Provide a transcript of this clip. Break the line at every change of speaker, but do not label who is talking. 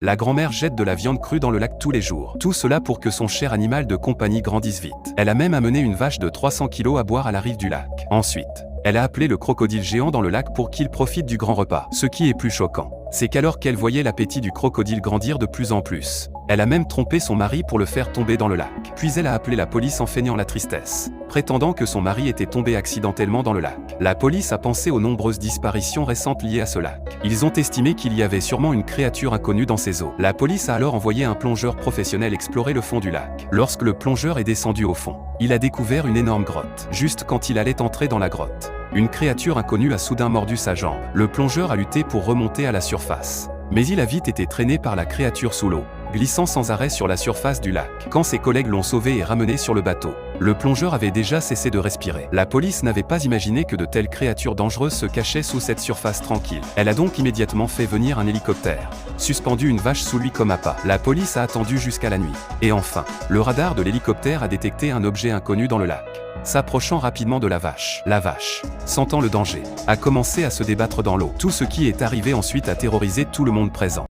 La grand-mère jette de la viande crue dans le lac tous les jours. Tout cela pour que son cher animal de compagnie grandisse vite. Elle a même amené une vache de 300 kg à boire à la rive du lac. Ensuite, elle a appelé le crocodile géant dans le lac pour qu'il profite du grand repas. Ce qui est plus choquant, c'est qu'alors qu'elle voyait l'appétit du crocodile grandir de plus en plus, elle a même trompé son mari pour le faire tomber dans le lac. Puis elle a appelé la police en feignant la tristesse, prétendant que son mari était tombé accidentellement dans le lac. La police a pensé aux nombreuses disparitions récentes liées à ce lac. Ils ont estimé qu'il y avait sûrement une créature inconnue dans ces eaux. La police a alors envoyé un plongeur professionnel explorer le fond du lac. Lorsque le plongeur est descendu au fond, il a découvert une énorme grotte. Juste quand il allait entrer dans la grotte, une créature inconnue a soudain mordu sa jambe. Le plongeur a lutté pour remonter à la surface, mais il a vite été traîné par la créature sous l'eau, glissant sans arrêt sur la surface du lac. Quand ses collègues l'ont sauvé et ramené sur le bateau, le plongeur avait déjà cessé de respirer. La police n'avait pas imaginé que de telles créatures dangereuses se cachaient sous cette surface tranquille. Elle a donc immédiatement fait venir un hélicoptère, suspendu une vache sous lui comme appât. La police a attendu jusqu'à la nuit. Et enfin, le radar de l'hélicoptère a détecté un objet inconnu dans le lac, s'approchant rapidement de la vache. La vache, sentant le danger, a commencé à se débattre dans l'eau. Tout ce qui est arrivé ensuite a terrorisé tout le monde présent.